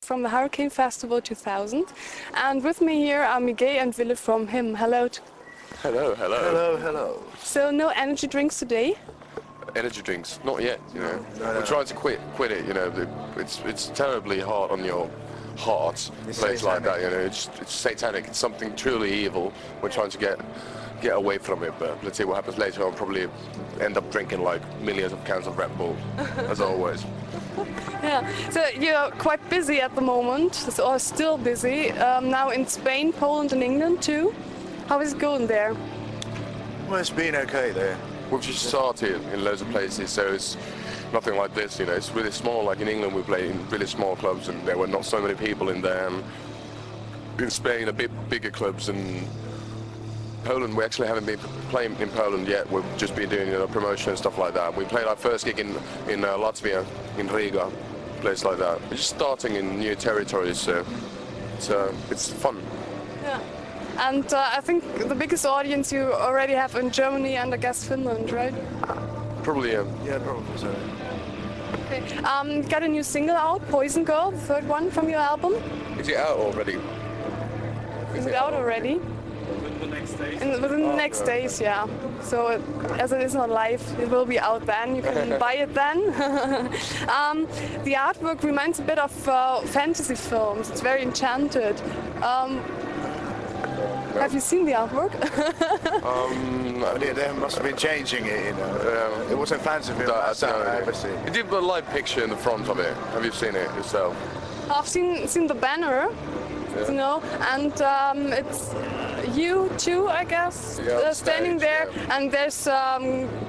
from the Hurricane Festival 2000, and with me here are Miguel and Ville from him. Hello. Hello, hello. Hello, hello. So no energy drinks today? Energy drinks, not yet, you know. We're trying to quit it, you know. It's terribly hard on your heart, a place like that, you know. It's satanic, it's something truly evil. We're trying to get away from it, but let's see what happens later. I'll probably end up drinking like millions of cans of Red Bull, as always. Yeah, so you're quite busy at the moment, or still busy, now in Spain, Poland and England too. How is it going there? Well, it's been okay there. We've just started in loads of places, so it's nothing like this, you know. It's really small. Like in England, we play in really small clubs, and there were not so many people in there. And in Spain, a bit bigger clubs, and Poland, we actually haven't been playing in Poland yet. We've just been doing, you know, promotion and stuff like that. We played our first gig in Latvia, in Riga, a place like that. We're just starting in new territories, so it's fun. Yeah. And I think the biggest audience you already have in Germany and I guess Finland, right? Probably, yeah. Yeah, probably so. Okay. Got a new single out, Poison Girl, the third one from your album. Is it out already? Is it out already? Within the next days. Within the next days, yeah. So as it is not live, it will be out then. You can buy it then. The artwork reminds a bit of fantasy films. It's very enchanted. Have you seen the artwork? They must have been changing it, you know. It wasn't fancy film last time I ever seen. You did a live picture in the front of it. Have you seen it yourself? I've seen the banner, you know, and it's you too, I guess, standing there, and there's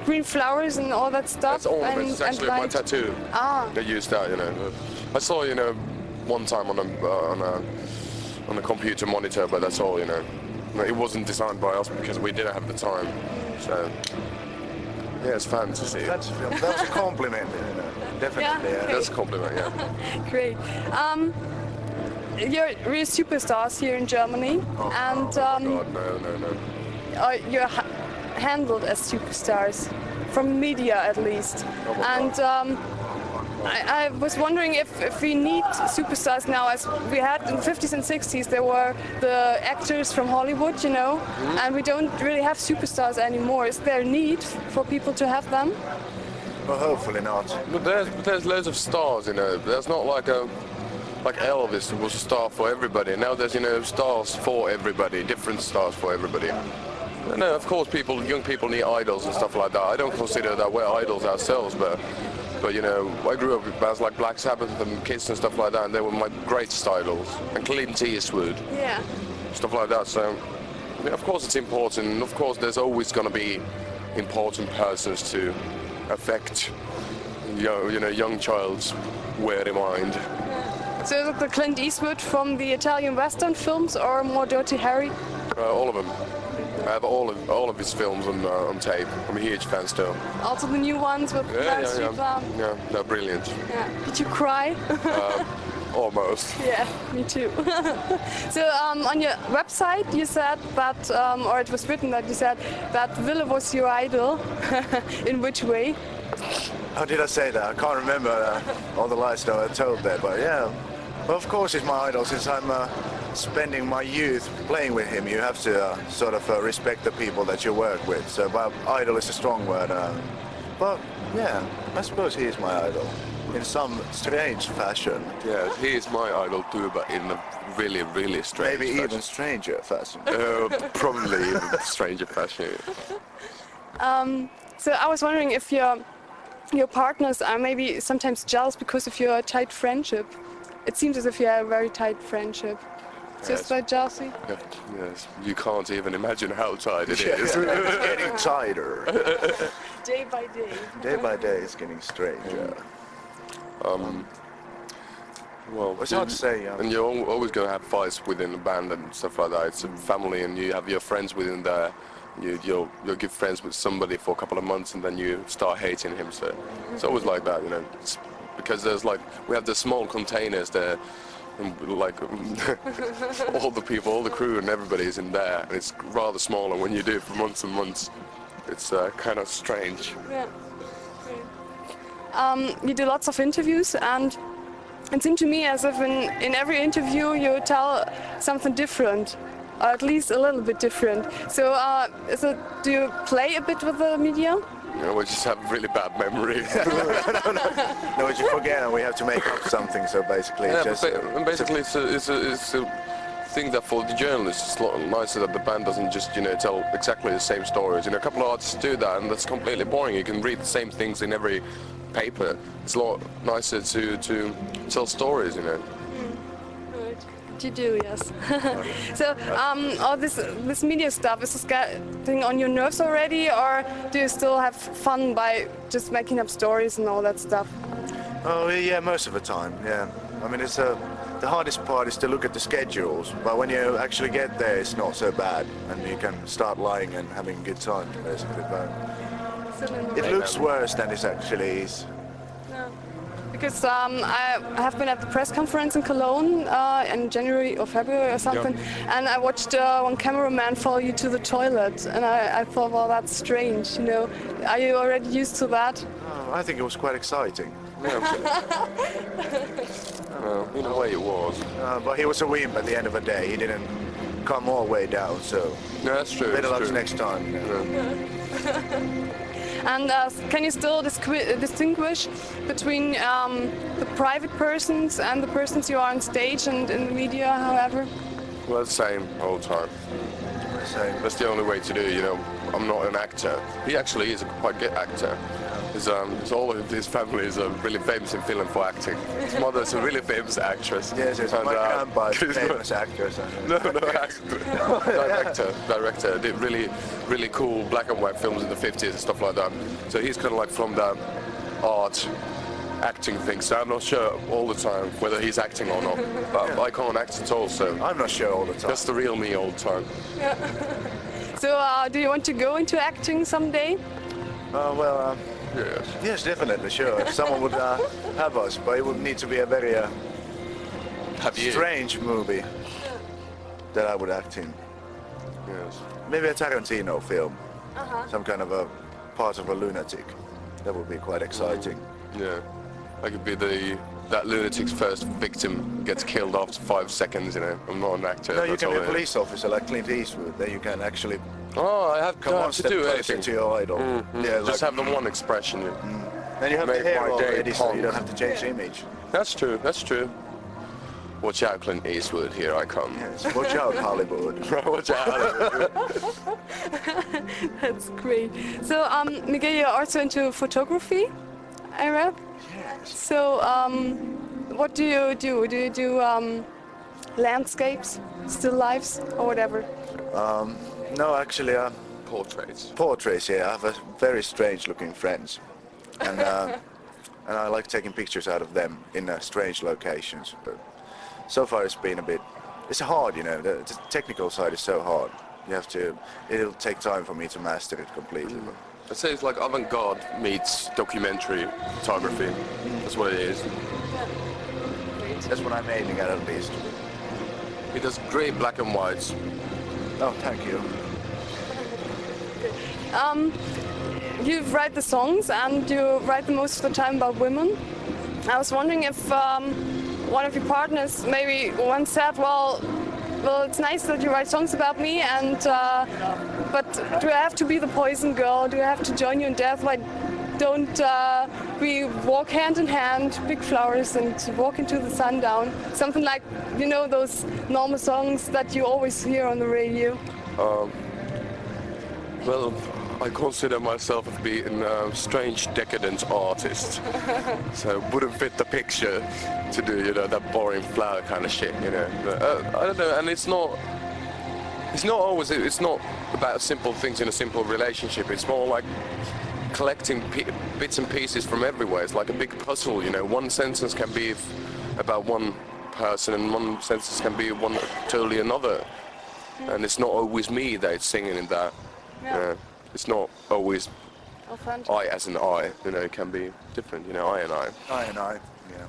green flowers and all that stuff. That's ornaments. It's actually my tattoo. They used that, you know. I saw, you know, one time on a computer monitor, but that's all, you know. It wasn't designed by us because we didn't have the time. So yeah, it's fantasy. That was a compliment, you know. Definitely. Yeah, okay. That's a compliment, yeah. Great. You're real superstars here in Germany, and God, no. You're handled as superstars from media at least. I was wondering if we need superstars now, as we had in the 50s and 60s. There were the actors from Hollywood, you know, and we don't really have superstars anymore. Is there a need for people to have them? Well, hopefully not. But there's loads of stars, you know. There's not like Elvis was a star for everybody. Now there's, you know, stars for everybody, different stars for everybody. No, of course, young people need idols and stuff like that. I don't consider that we're idols ourselves, but you know, I grew up with bands like Black Sabbath and Kiss and stuff like that, and they were my greatest idols. And Clint Eastwood, stuff like that. So, I mean, of course, it's important. And of course, there's always going to be important persons to affect, you know, young child's weary mind. So is it the Clint Eastwood from the Italian Western films, or more Dirty Harry? All of them. I have all of his films on tape. I'm a huge fan still. Also the new ones with Yeah, they're brilliant. Yeah. Did you cry? Almost. Yeah, me too. So on your website you said that, or it was written that you said that Ville was your idol. In which way? How did I say that? I can't remember all the lies that I told there, but yeah. Well, of course he's my idol, since I'm spending my youth playing with him. You have to sort of respect the people that you work with. So, well, idol is a strong word. But yeah, I suppose he is my idol in some strange fashion. Yeah, he is my idol too, but in a really, really strange Maybe fashion. even stranger fashion. Probably even stranger fashion. So I was wondering if your partners are maybe sometimes jealous because of your tight friendship. It seems as if you have a very tight friendship. Just by jealousy? Yes, you can't even imagine how tight it is. It's getting tighter. Day by day. Day by day it's getting stranger. Well, it's hard to say. And you're always going to have fights within the band and stuff like that. It's a family, and you have your friends within there. You'll get friends with somebody for a couple of months, and then you start hating him. So it's always like that, you know. It's because there's we have the small containers there, and like all the people, all the crew, and everybody's in there, and it's rather small. And when you do it for months and months, it's kind of strange. Yeah. You do lots of interviews, and it seemed to me as if in every interview you tell something different, or at least a little bit different. So, do you play a bit with the media? We just have a really bad memory. No, we forget and we have to make up something. So basically, Yeah, it's just basically it's a thing that for the journalists it's a lot nicer that the band doesn't just tell exactly the same stories. A couple of artists do that, and that's completely boring. You can read the same things in every paper. It's a lot nicer to tell stories. You do, yes. So, all this media stuff, is this getting on your nerves already, or do you still have fun by just making up stories and all that stuff? Oh yeah, most of the time. Yeah, I mean the hardest part is to look at the schedules, but when you actually get there, it's not so bad, and you can start lying and having a good time basically. But it looks worse than it actually is. Because I have been at the press conference in Cologne in January or February or something, and I watched one cameraman follow you to the toilet, and I thought, well, that's strange, Are you already used to that? Oh, I think it was quite exciting. In a way it was. But he was a wimp at the end of the day. He didn't come all the way down, so No, that's true. better luck That's true. next time. And can you still distinguish between the private persons and the persons you are on stage and in the media, however? Well, the same all the time. Same. That's the only way to do it. I'm not an actor. He actually is a quite good actor. All of his family is really famous in Finland for acting. His mother's a really famous actress. Yes, my grandpa is a famous actress. No, director. Did really cool black and white films in the 50s and stuff like that. So he's kind of like from the art acting thing. So I'm not sure all the time whether he's acting or not. But I can't act at all, so I'm not sure all the time. that's the real me all the time. So do you want to go into acting someday? Yes. Yes, definitely, sure. If someone would have us, but it would need to be a very strange movie that I would act in. Yes. Maybe a Tarantino film, some kind of a part of a lunatic. That would be quite exciting. Yeah. I could be that lunatic's first victim gets killed after 5 seconds. I'm not an actor. No, you that's can be all a it is. police officer like Clint Eastwood. Then you can actually Oh, I have come one to step do closer anything. to your idol. Yeah, Just have the one expression. Then you have the make hair my day already, so you punk. don't have to change the image. That's true. Watch out, Clint Eastwood. Here I come. Yes, watch out, Hollywood. Watch out. That's great. So, Miguel, you're also into photography, I read? Yes. So, what do you do? Do you do landscapes, still lifes, or whatever? No, actually, Portraits. portraits. Yeah, I have a very strange-looking friends, and I like taking pictures out of them in strange locations. But so far, it's been a bit. It's hard, The technical side is so hard. You have to. It'll take time for me to master it completely. I'd say it's like avant-garde meets documentary photography. That's what it is. That's what I'm aiming at least. He does great black and whites. Oh, thank you. You write the songs and you write them most of the time about women. I was wondering if one of your partners maybe once said, well, it's nice that you write songs about me, but do I have to be the poison girl? Do I have to join you in death? Why don't we walk hand in hand, big flowers, and walk into the sundown? Something like, those normal songs that you always hear on the radio. Well, I consider myself as being a strange decadent artist, so it wouldn't fit the picture to do, that boring flower kind of shit, But, I don't know, and it's not about simple things in a simple relationship. It's more like collecting bits and pieces from everywhere. It's like a big puzzle, One sentence can be about one person, and one sentence can be totally another, and it's not always me that's singing in that. It's not always I as an I, it can be different, I and I. I and I, yeah.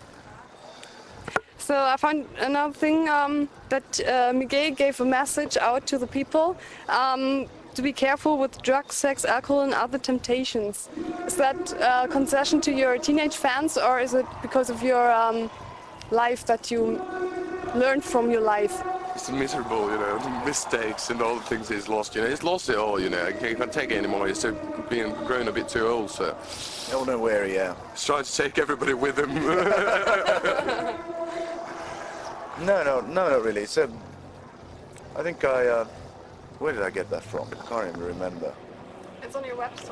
So I found another thing that Miguel gave a message out to the people to be careful with drugs, sex, alcohol, and other temptations. Is that a concession to your teenage fans, or is it because of your life that you learned from your life? It's miserable, you know, mistakes and all the things he's lost, you know. He's lost it all, you know. He can't take it anymore. He's being grown a bit too old, so. Oh, no, where, yeah. He's trying to take everybody with him. No, not really. It's I think where did I get that from? I can't even remember. It's on your website.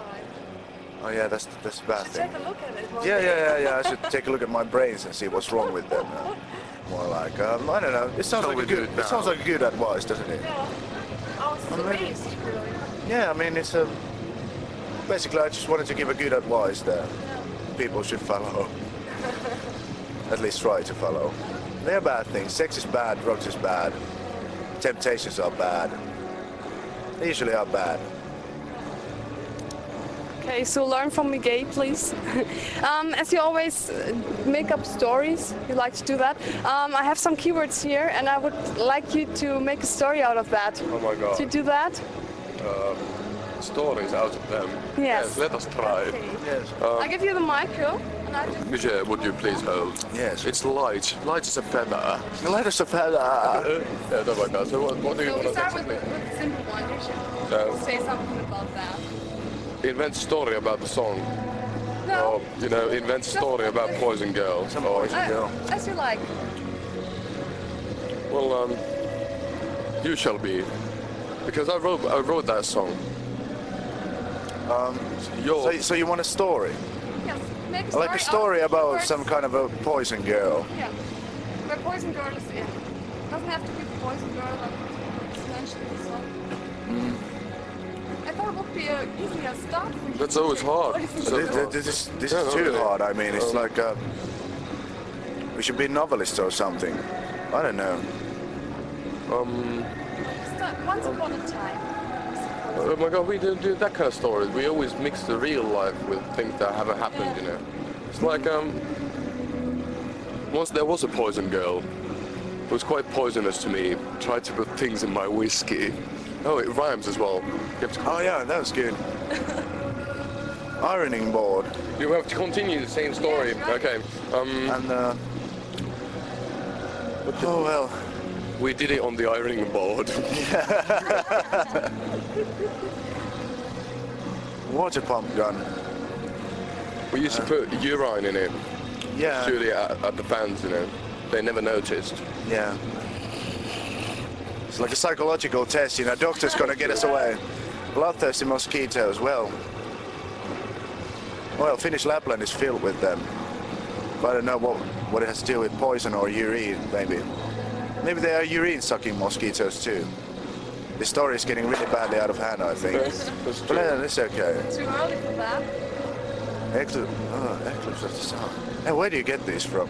Oh yeah, that's a bad thing. Take a look at it. Yeah. I should take a look at my brains and see what's wrong with them. More like, I don't know. It sounds like a good. It sounds like a good advice, doesn't it? Yeah. Oh, it's the best, really. Yeah, I mean, it's basically, I just wanted to give a good advice that people should follow. At least try to follow. They're bad things. Sex is bad. Drugs is bad. Temptations are bad. They usually are bad. Okay, so learn from me, gay, please. As you always make up stories, you like to do that. I have some keywords here, and I would like you to make a story out of that. Oh my God. Do you do that? Stories out of them. Yes. Let us try. Okay. Yes. I give you the micro, and I just... Michelle, would you please hold? Yes. It's light. Light as a feather. Let us have had Yeah, don't like that. So what do you So want we to start say? with the simple one. You should So, say something about that. invent story about the song. No. Or, you know, invent story about Poison Girl. Or, As you like. well, you shall be. Because I wrote that song. So you want a story? Yes. Make a Like a story out of about keywords. some kind of a poison girl. Yeah. Where Poison Girl is in. Doesn't have to be the Poison Girl, but it's mentioned in the song. I thought it would be easier start for you. That's always hard. This is too hard. I mean, it's like we should be novelists or something. I don't know. Start once upon a time. Oh my God, we don't do that kind of stories. We always mix the real life with things that haven't happened, you know. It's like, once there was a poison girl who was quite poisonous to me, tried to put things in my whiskey. Oh, it rhymes as well. Oh yeah, that was good. Ironing board. You have to continue the same story. Yes, right. Okay. And oh well. We did it on the ironing board. Water pump gun. We used to put urine in it. Yeah. Shoot it at the fans, you know. They never noticed. Yeah. It's like a psychological test, you know. Doctor's gonna get us away. Bloodthirsty mosquitoes. Well, Finnish Lapland is filled with them. But I don't know what it has to do with poison or urine, maybe. Maybe they are urine-sucking mosquitoes too. The story is getting really badly out of hand, I think. That's But true. yeah, it's okay. Too early for that. Eclipse of the sun. Hey, where do you get these from?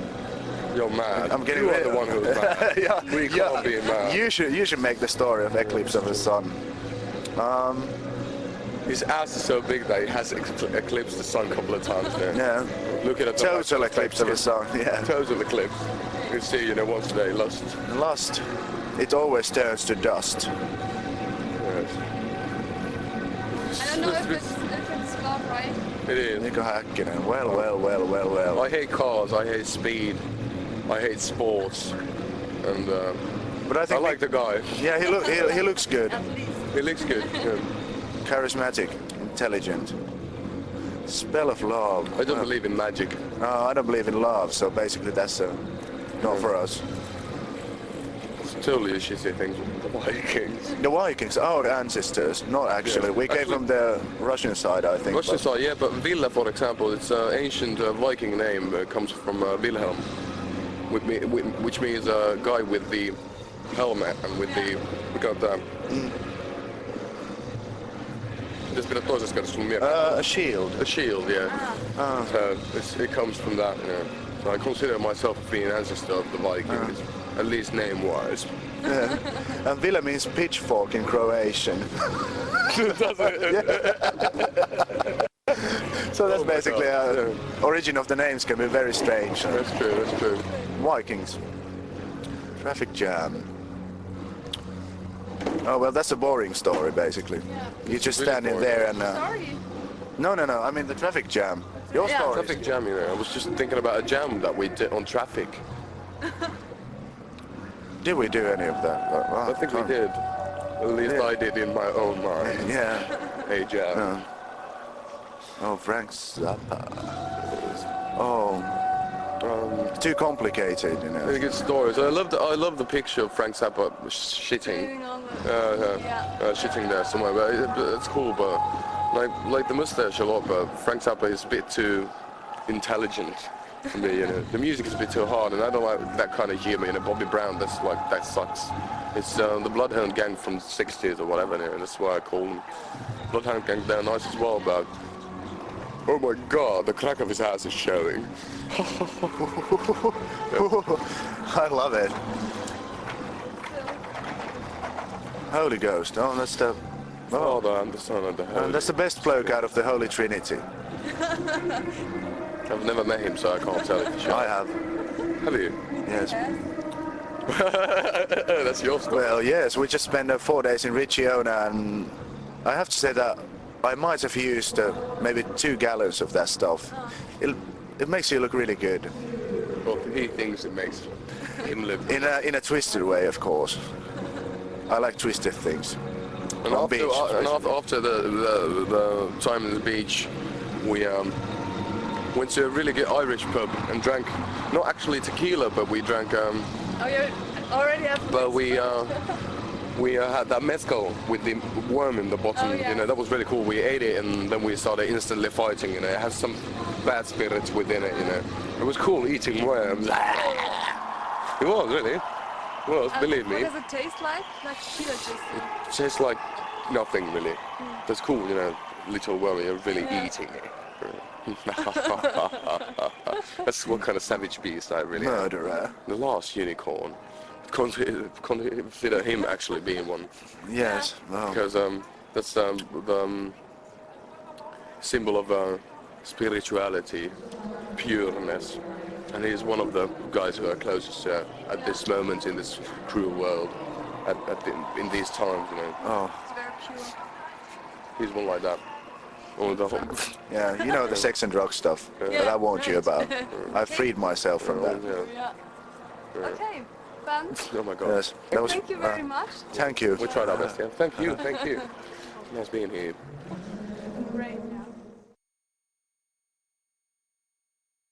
You're mad. I'm getting you are rid the of- one who's mad. Yeah, We can't be mad. You should make the story of Eclipse of the Sun. His ass is so big that he has eclipsed the sun a couple of times there. Yeah. Look at it. Total eclipse of the sun. Yeah. Total eclipse. You see, you know, once a day, lust. Lust. It always turns to dust. Yes. I don't know if it's spelled right. It is. Nico Häkkinen. Well. I hate cars, I hate speed, I hate sports, and But I I think like the guy. Yeah, he looks good. At least. He looks good. Yeah. Charismatic, intelligent. Spell of love. I don't believe in magic. No, I don't believe in love, so basically that's not for us. It's totally a shitty thing. The Vikings. The Vikings, our ancestors, not actually. Yes. We came from the Russian side, I think. Russian but- side, yeah, but Ville, for example, it's an ancient Viking name. Comes from Wilhelm, which means a guy with the helmet and with the. We got the. Just bit of toisesta kädessä sun miekka. a shield. A shield, yeah. So it comes from that, you know. So I consider myself being an ancestor of the Vikings, at least name-wise. And Ville means pitchfork in Croatian. So that's Oh my basically God. origin of the names can be very strange. That's true, that's true. Vikings. Traffic jam. Oh well, that's a boring story basically. You just Really standing boring. there and Sorry. no. I mean the traffic jam. Your Yeah. story. Traffic jam, you know. I was just thinking about a jam that we did on traffic. Did we do any of that? I think we did. At least I did in my own mind. Yeah. Hey, Jam. Oh, Frank Zappa. Oh, too complicated, you know. Really good stories. I love the picture of Frank Zappa shitting. Shitting there somewhere. But it's cool, but like the mustache a lot. But Frank Zappa is a bit too intelligent for me. You know, the music is a bit too hard, and I don't like that kind of humor. You know, Bobby Brown. That sucks. It's the Bloodhound Gang from the '60s or whatever, and that's why I call them Bloodhound Gang. They're nice as well, but oh my God, the crack of his ass is showing. I love it. Holy Ghost. Oh, that's the... Father and the Son and the Holy. That's the best bloke out of the Holy Trinity. I've never met him, so I can't tell you for sure. I have. Have you? Yes. That's your story. Well, yes, we just spent 4 days in Riccione, and I have to say that I might have used maybe 2 gallons of that stuff. It makes you look really good. Well, he thinks it makes him look In a twisted way, of course. I like twisted things. And On after, beach, after the time at the beach, we went to a really good Irish pub and drank, not actually tequila, but we drank. Oh, you already have. But we had that mezcal with the worm in the bottom. Oh, yeah. You know, that was really cool. We ate it and then we started instantly fighting. You know, it has some bad spirits within it. You know, it was cool eating worms. It was really. It was, believe me. What does it taste like? Like tequila juice. It tastes like nothing really. That's cool, you know, little worm, you're really eating it. That's what kind of savage beast I really am. Murderer. The last unicorn. Consider him actually being one. Yes. Well. Because that's the symbol of spirituality, pureness. And he's one of the guys who are closest at this moment in this cruel world, in these times, you know. Oh. It's very pure. He's one like that. Yeah, you know the sex and drug stuff that I warned you about. I freed myself from that. Yeah. Okay, Ben. Oh my God. Yes, that was. Thank you very much. Thank you. We tried our best, yeah. Thank you. Nice being here. Great.